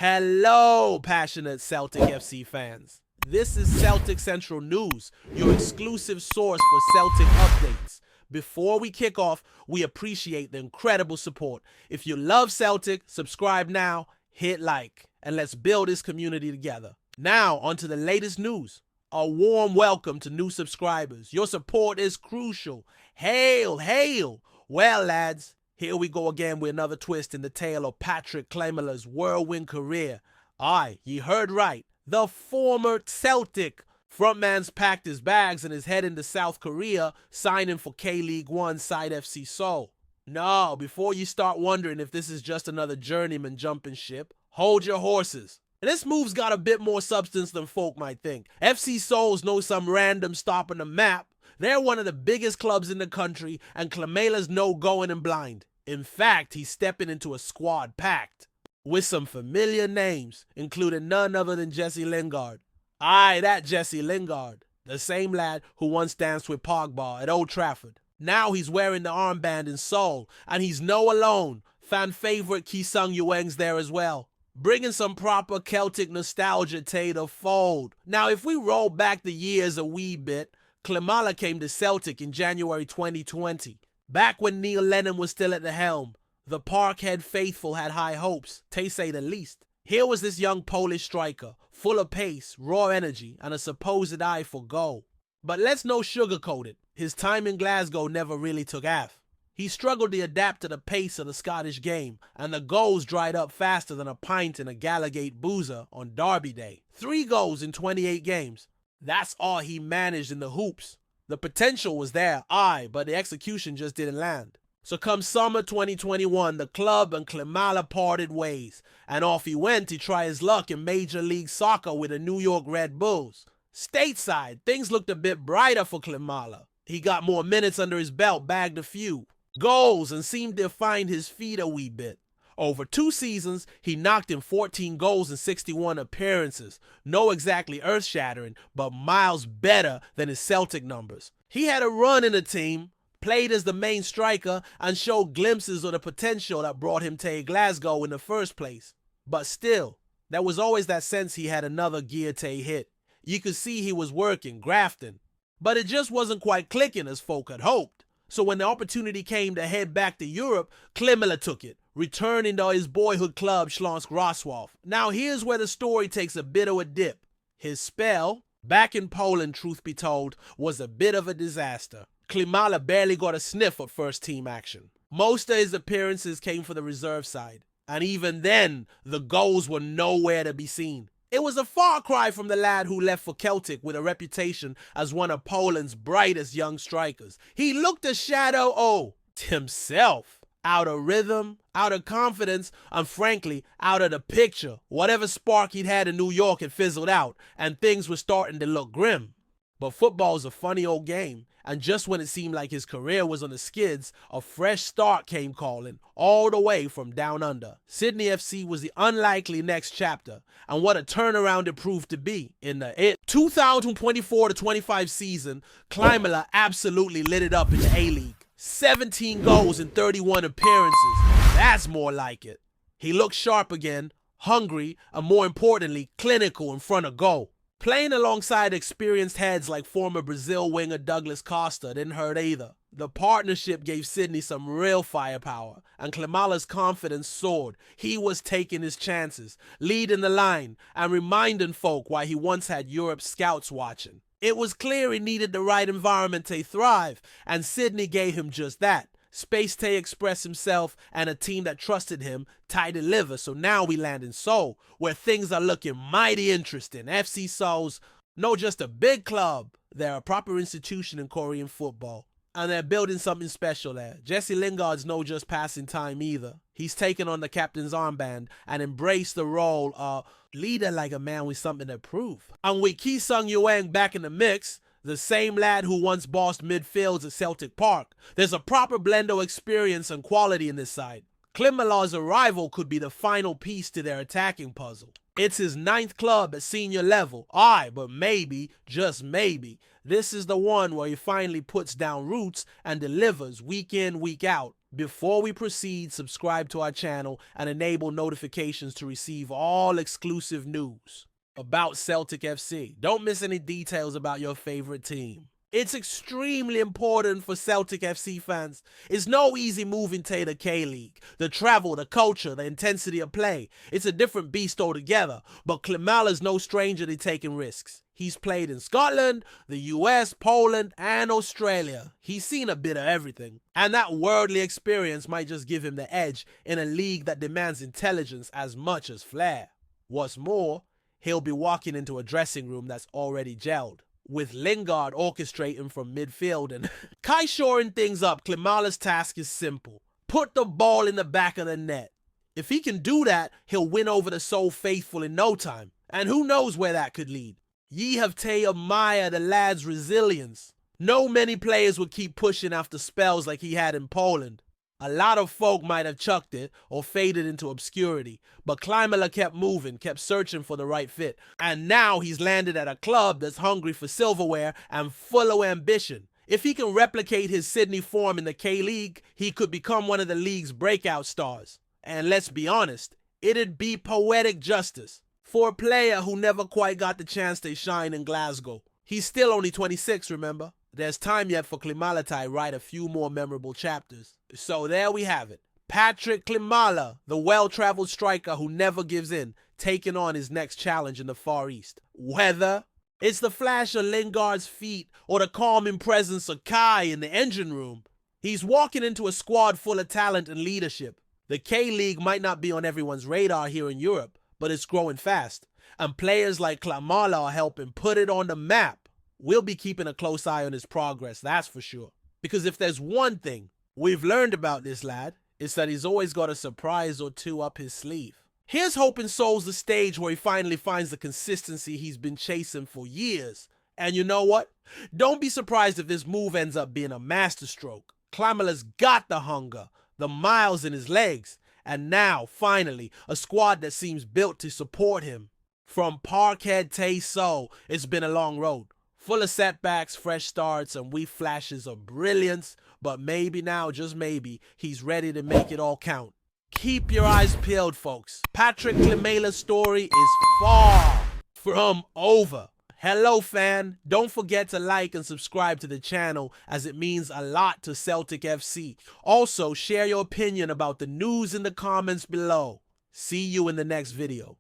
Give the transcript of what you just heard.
Hello, passionate Celtic FC fans. This is Celtic Central News, your exclusive source for Celtic updates. Before we kick off, we appreciate the incredible support. If you love Celtic, subscribe now, hit like, and let's build this community together. Now, onto the latest news. A warm welcome to new subscribers. Your support is crucial. Hail, hail! Well, lads, here we go again with another twist in the tale of Patrick Climala's whirlwind career. Aye, ye heard right. The former Celtic frontman's packed his bags and is heading to South Korea, signing for K-League 1 side FC Seoul. No, before you start wondering if this is just another journeyman jumping ship, hold your horses. This move's got a bit more substance than folk might think. FC Seoul's no some random stop on the map. They're one of the biggest clubs in the country, and Climala's no going in blind. In fact, he's stepping into a squad packed with some familiar names, including none other than Jesse Lingard. Aye, that Jesse Lingard, the same lad who once danced with Pogba at Old Trafford. Now he's wearing the armband in Seoul, and he's no alone. Fan favorite Ki Sung-yueng's there as well, bringing some proper Celtic nostalgia to the fold. Now, if we roll back the years a wee bit, Climala came to Celtic in January 2020. Back when Neil Lennon was still at the helm, the Parkhead faithful had high hopes, to say the least. Here was this young Polish striker, full of pace, raw energy, and a supposed eye for goal. But let's no sugarcoat it, his time in Glasgow never really took off. He struggled to adapt to the pace of the Scottish game, and the goals dried up faster than a pint in a Gallagate boozer on Derby Day. 3 goals in 28 games. That's all he managed in the hoops. The potential was there, aye, but the execution just didn't land. So come summer 2021, the club and Climala parted ways, and off he went to try his luck in Major League Soccer with the New York Red Bulls. Stateside, things looked a bit brighter for Climala. He got more minutes under his belt, bagged a few goals, and seemed to find his feet a wee bit. Over 2 seasons, he knocked in 14 goals in 61 appearances. No exactly earth-shattering, but miles better than his Celtic numbers. He had a run in the team, played as the main striker, and showed glimpses of the potential that brought him to Glasgow in the first place. But still, there was always that sense he had another gear to hit. You could see he was working, grafting. But it just wasn't quite clicking as folk had hoped. So when the opportunity came to head back to Europe, Climala took it, returning to his boyhood club Śląsk Wrocław. Now here's where the story takes a bit of a dip. His spell, back in Poland, truth be told, was a bit of a disaster. Climala barely got a sniff of first team action. Most of his appearances came for the reserve side, and even then, the goals were nowhere to be seen. It was a far cry from the lad who left for Celtic with a reputation as one of Poland's brightest young strikers. He looked a shadow of himself. Out of rhythm, out of confidence, and frankly, out of the picture. Whatever spark he'd had in New York had fizzled out, and things were starting to look grim. But football's a funny old game, and just when it seemed like his career was on the skids, a fresh start came calling, all the way from down under. Sydney FC was the unlikely next chapter, and what a turnaround it proved to be. In the 2024-25 season, Climala absolutely lit it up in the A-League. 17 goals in 31 appearances. That's more like it. He looked sharp again, hungry, and more importantly, clinical in front of goal. Playing alongside experienced heads like former Brazil winger Douglas Costa didn't hurt either. The partnership gave Sydney some real firepower, and Climala's confidence soared. He was taking his chances, leading the line, and reminding folk why he once had Europe's scouts watching. It was clear he needed the right environment to thrive, and Sydney gave him just that. Space to express himself and a team that trusted him to deliver. So now we land in Seoul, where things are looking mighty interesting. FC Seoul's not just a big club, they're a proper institution in Korean football. And they're building something special there. Jesse Lingard's no just passing time either. He's taken on the captain's armband and embraced the role of leader like a man with something to prove. And with Ki Sung-yueng back in the mix, the same lad who once bossed midfields at Celtic Park, there's a proper blend of experience and quality in this side. Climala's arrival could be the final piece to their attacking puzzle. It's his 9th club at senior level. Aye, but maybe, just maybe, this is the one where he finally puts down roots and delivers week in, week out. Before we proceed, subscribe to our channel and enable notifications to receive all exclusive news about Celtic FC. Don't miss any details about your favorite team. It's extremely important for Celtic FC fans. It's no easy move into the K-League. The travel, the culture, the intensity of play. It's a different beast altogether. But Climala's no stranger to taking risks. He's played in Scotland, the US, Poland, and Australia. He's seen a bit of everything. And that worldly experience might just give him the edge in a league that demands intelligence as much as flair. What's more, he'll be walking into a dressing room that's already gelled, with Lingard orchestrating from midfield and Kai shoring things up. Climala's task is simple. Put the ball in the back of the net. If he can do that, he'll win over the Seoul faithful in no time. And who knows where that could lead. Ye have to admire the lad's resilience. No many players would keep pushing after spells like he had in Poland. A lot of folk might have chucked it or faded into obscurity, but Climala kept moving, kept searching for the right fit, and now he's landed at a club that's hungry for silverware and full of ambition. If he can replicate his Sydney form in the K-League, he could become one of the league's breakout stars. And let's be honest, it'd be poetic justice for a player who never quite got the chance to shine in Glasgow. He's still only 26, remember? There's time yet for Climala to write a few more memorable chapters. So there we have it. Patrick Climala, the well-traveled striker who never gives in, taking on his next challenge in the Far East. Whether it's the flash of Lingard's feet or the calming presence of Kai in the engine room, he's walking into a squad full of talent and leadership. The K-League might not be on everyone's radar here in Europe, but it's growing fast. And players like Climala are helping put it on the map. We'll be keeping a close eye on his progress, that's for sure. Because if there's one thing we've learned about this lad, it's that he's always got a surprise or two up his sleeve. Here's hoping Seoul's the stage where he finally finds the consistency he's been chasing for years. And you know what? Don't be surprised if this move ends up being a masterstroke. Climala's got the hunger, the miles in his legs, and now, finally, a squad that seems built to support him. From Parkhead to Seoul, it's been a long road. Full of setbacks, fresh starts, and wee flashes of brilliance, but maybe now, just maybe, he's ready to make it all count. Keep your eyes peeled, folks. Patrick Climala's story is far from over. Hello, fan. Don't forget to like and subscribe to the channel, as it means a lot to Celtic FC. Also, share your opinion about the news in the comments below. See you in the next video.